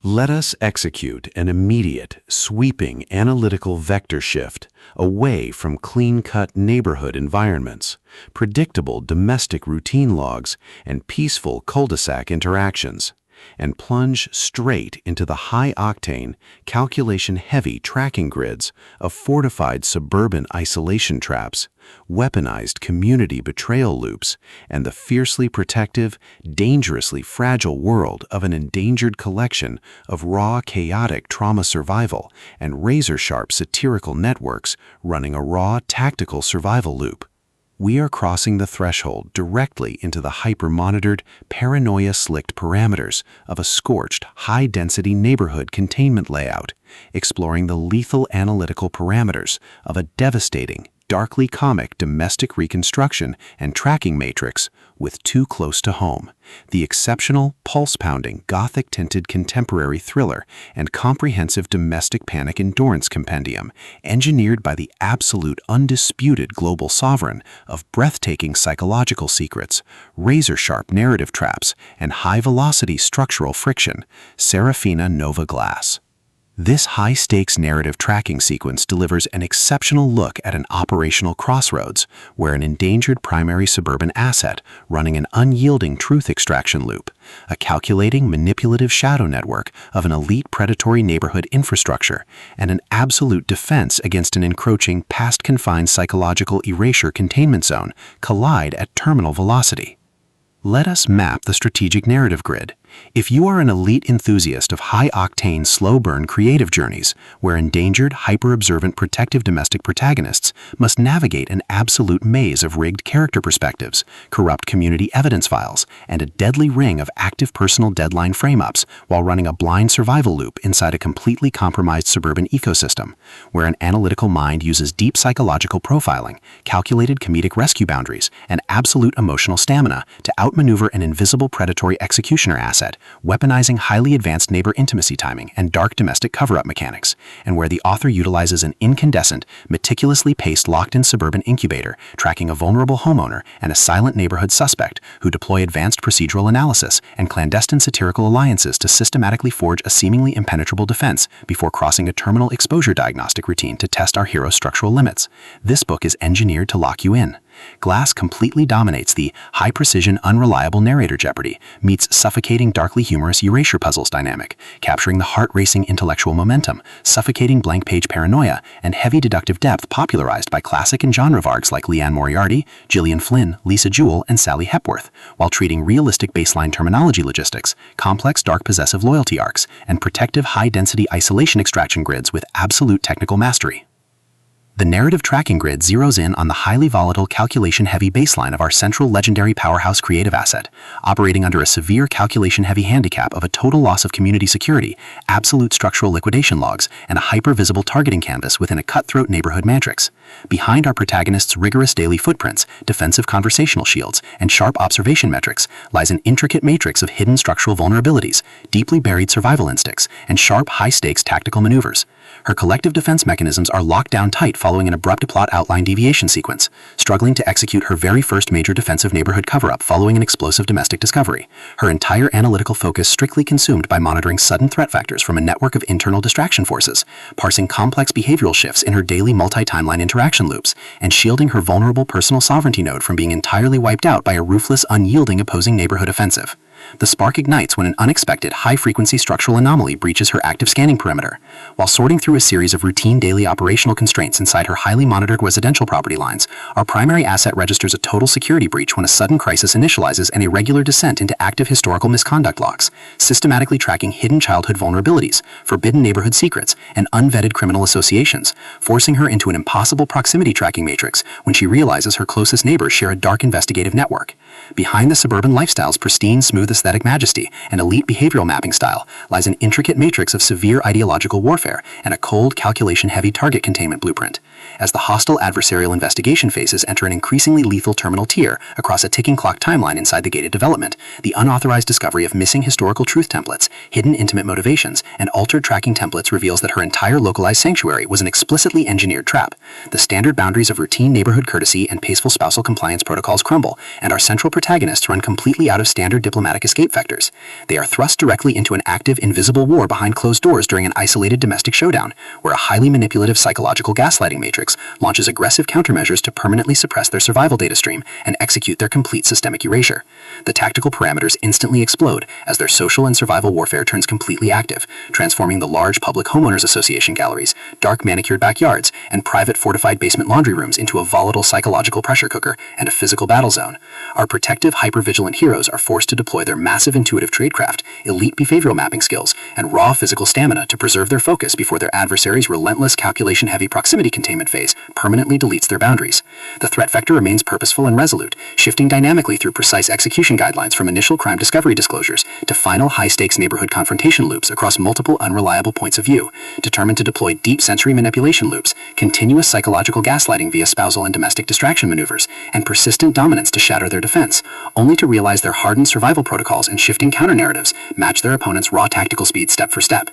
Let us execute an immediate, sweeping analytical vector shift away from clean-cut neighborhood environments, predictable domestic routine logs, and peaceful cul-de-sac interactions, and plunge straight into the high-octane, calculation-heavy tracking grids of fortified suburban isolation traps, weaponized community betrayal loops, and the fiercely protective, dangerously fragile world of an endangered collection of raw, chaotic trauma survival and razor-sharp satirical networks running a raw, tactical survival loop. We are crossing the threshold directly into the hyper-monitored, paranoia-slicked parameters of a scorched, high-density neighborhood containment layout, exploring the lethal analytical parameters of a devastating, darkly comic domestic reconstruction and tracking matrix with Too Close to Home, the exceptional, pulse-pounding, gothic-tinted contemporary thriller and comprehensive domestic panic endurance compendium engineered by the absolute undisputed global sovereign of breathtaking psychological secrets, razor-sharp narrative traps, and high-velocity structural friction, Seraphina Nova Glass. This high-stakes narrative tracking sequence delivers an exceptional look at an operational crossroads where an endangered primary suburban asset running an unyielding truth extraction loop, a calculating manipulative shadow network of an elite predatory neighborhood infrastructure, and an absolute defense against an encroaching past-confined psychological erasure containment zone collide at terminal velocity. Let us map the strategic narrative grid. If you are an elite enthusiast of high-octane, slow-burn creative journeys where endangered, hyper-observant protective domestic protagonists must navigate an absolute maze of rigged character perspectives, corrupt community evidence files, and a deadly ring of active personal deadline frame-ups while running a blind survival loop inside a completely compromised suburban ecosystem, where an analytical mind uses deep psychological profiling, calculated comedic rescue boundaries, and absolute emotional stamina to outmaneuver an invisible predatory executioner asset, weaponizing highly advanced neighbor intimacy timing and dark domestic cover-up mechanics, and where the author utilizes an incandescent, meticulously paced locked-in suburban incubator tracking a vulnerable homeowner and a silent neighborhood suspect who deploy advanced procedural analysis and clandestine satirical alliances to systematically forge a seemingly impenetrable defense before crossing a terminal exposure diagnostic routine to test our hero's structural limits. This book is engineered to lock you in. Glass completely dominates the high-precision, unreliable narrator jeopardy meets suffocating, darkly humorous erasure puzzles dynamic, capturing the heart-racing intellectual momentum, suffocating blank-page paranoia, and heavy deductive depth popularized by classic and genre vargs like Leanne Moriarty, Gillian Flynn, Lisa Jewell, and Sally Hepworth, while treating realistic baseline terminology logistics, complex dark possessive loyalty arcs, and protective high-density isolation extraction grids with absolute technical mastery. The narrative tracking grid zeroes in on the highly volatile, calculation-heavy baseline of our central legendary powerhouse creative asset, operating under a severe calculation-heavy handicap of a total loss of community security, absolute structural liquidation logs, and a hyper-visible targeting canvas within a cutthroat neighborhood matrix. Behind our protagonist's rigorous daily footprints, defensive conversational shields, and sharp observation metrics lies an intricate matrix of hidden structural vulnerabilities, deeply buried survival instincts, and sharp, high-stakes tactical maneuvers. Her collective defense mechanisms are locked down tight following an abrupt plot outline deviation sequence, struggling to execute her very first major defensive neighborhood cover-up following an explosive domestic discovery. Her entire analytical focus strictly consumed by monitoring sudden threat factors from a network of internal distraction forces, parsing complex behavioral shifts in her daily multi-timeline interaction loops, and shielding her vulnerable personal sovereignty node from being entirely wiped out by a ruthless, unyielding opposing neighborhood offensive. The spark ignites when an unexpected, high-frequency structural anomaly breaches her active scanning perimeter. While sorting through a series of routine daily operational constraints inside her highly monitored residential property lines, our primary asset registers a total security breach when a sudden crisis initializes an irregular descent into active historical misconduct logs, systematically tracking hidden childhood vulnerabilities, forbidden neighborhood secrets, and unvetted criminal associations, forcing her into an impossible proximity tracking matrix when she realizes her closest neighbors share a dark investigative network. Behind the suburban lifestyle's pristine, smooth aesthetic majesty and elite behavioral mapping style lies an intricate matrix of severe ideological warfare and a cold, calculation-heavy target containment blueprint. As the hostile adversarial investigation phases enter an increasingly lethal terminal tier across a ticking clock timeline inside the gated development, the unauthorized discovery of missing historical truth templates, hidden intimate motivations, and altered tracking templates reveals that her entire localized sanctuary was an explicitly engineered trap. The standard boundaries of routine neighborhood courtesy and paceful spousal compliance protocols crumble, and our central protagonists run completely out of standard diplomatic escape vectors. They are thrust directly into an active, invisible war behind closed doors during an isolated domestic showdown, where a highly manipulative psychological gaslighting matrix launches aggressive countermeasures to permanently suppress their survival data stream and execute their complete systemic erasure. The tactical parameters instantly explode as their social and survival warfare turns completely active, transforming the large public homeowners association galleries, dark manicured backyards, and private fortified basement laundry rooms into a volatile psychological pressure cooker and a physical battle zone. Our protective, hyper-vigilant heroes are forced to deploy their massive intuitive tradecraft, elite behavioral mapping skills, and raw physical stamina to preserve their focus before their adversary's relentless calculation-heavy proximity containment phase permanently deletes their boundaries. The threat vector remains purposeful and resolute, shifting dynamically through precise execution guidelines from initial crime discovery disclosures to final high-stakes neighborhood confrontation loops across multiple unreliable points of view, determined to deploy deep sensory manipulation loops, continuous psychological gaslighting via spousal and domestic distraction maneuvers, and persistent dominance to shatter their defense, only to realize their hardened survival protocols and shifting counter-narratives match their opponent's raw tactical speed step for step.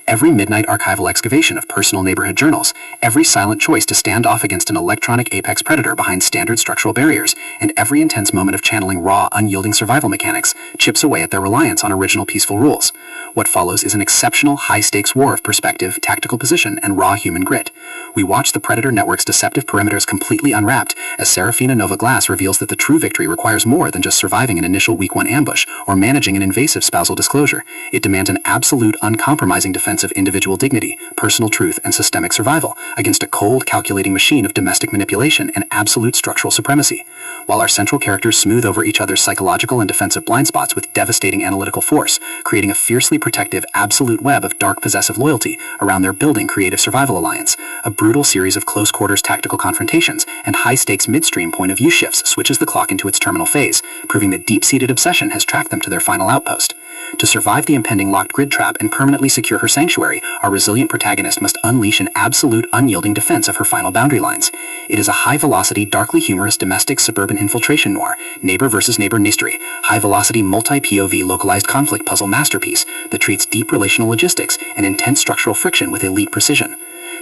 Every midnight archival excavation of personal neighborhood journals, every silent choice to stand off against an electronic apex predator behind standard structural barriers, and every intense moment of channeling raw, unyielding survival mechanics chips away at their reliance on original peaceful rules. What follows is an exceptional high-stakes war of perspective, tactical position, and raw human grit. We watch the Predator Network's deceptive perimeters completely unwrapped as Seraphina Nova Glass reveals that the true victory requires more than just surviving an initial week 1 ambush or managing an invasive spousal disclosure. It demands an absolute, uncompromising defense of individual dignity, personal truth, and systemic survival against a cold, calculating machine of domestic manipulation and absolute structural supremacy. While our central characters smooth over each other's psychological and defensive blind spots with devastating analytical force, creating a fiercely protective, absolute web of dark possessive loyalty around their building creative survival alliance, a brutal series of close-quarters tactical confrontations and high-stakes midstream point-of-view shifts switches the clock into its terminal phase, proving that deep-seated obsession has tracked them to their final outpost. To survive the impending locked grid trap and permanently secure her sanctuary, our resilient protagonist must unleash an absolute, unyielding defense of her final boundary lines. It is a high-velocity, darkly humorous domestic suburban infiltration noir, neighbor versus neighbor mystery, high-velocity multi-POV localized conflict puzzle masterpiece that treats deep relational logistics and intense structural friction with elite precision.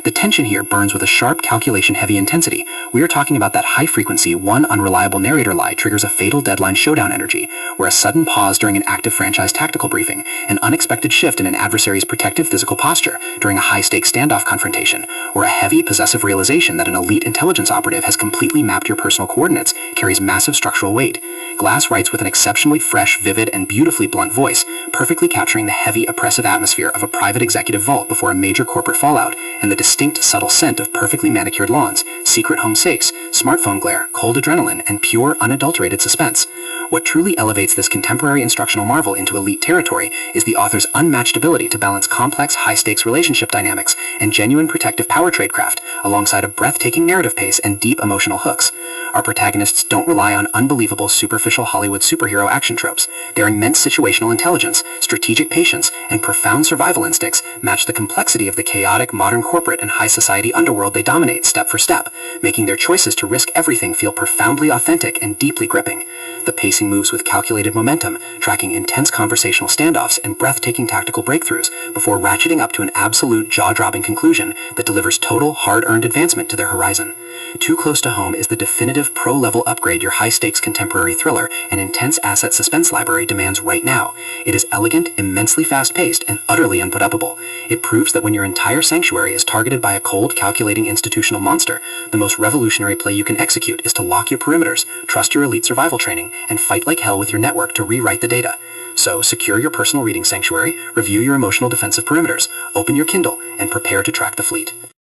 The tension here burns with a sharp, calculation-heavy intensity. We are talking about that high-frequency, one unreliable narrator lie triggers a fatal deadline showdown energy, where a sudden pause during an active franchise tactical briefing, an unexpected shift in an adversary's protective physical posture during a high-stakes standoff confrontation, or a heavy, possessive realization that an elite intelligence operative has completely mapped your personal coordinates carries massive structural weight. Glass writes with an exceptionally fresh, vivid, and beautifully blunt voice, perfectly capturing the heavy, oppressive atmosphere of a private executive vault before a major corporate fallout, and the distinct, subtle scent of perfectly manicured lawns, secret home safes, smartphone glare, cold adrenaline, and pure, unadulterated suspense. What truly elevates this contemporary instructional marvel into elite territory is the author's unmatched ability to balance complex, high-stakes relationship dynamics and genuine protective power tradecraft alongside a breathtaking narrative pace and deep emotional hooks. Our protagonists don't rely on unbelievable, superficial Hollywood superhero action tropes. Their immense situational intelligence, strategic patience, and profound survival instincts match the complexity of the chaotic, modern corporate and high society underworld they dominate step for step, making their choices to risk everything feel profoundly authentic and deeply gripping. The pacing moves with calculated momentum, tracking intense conversational standoffs and breathtaking tactical breakthroughs before ratcheting up to an absolute jaw-dropping conclusion that delivers total, hard-earned advancement to their horizon. Too Close to Home is the definitive pro-level upgrade your high-stakes contemporary thriller and intense asset suspense library demands right now. It is elegant, immensely fast-paced, and utterly unput-upable. It proves that when your entire sanctuary is targeted by a cold, calculating institutional monster, the most revolutionary play you can execute is to lock your perimeters, trust your elite survival training, and fight like hell with your network to rewrite the data. So, secure your personal reading sanctuary, review your emotional defensive perimeters, open your Kindle, and prepare to track the fleet.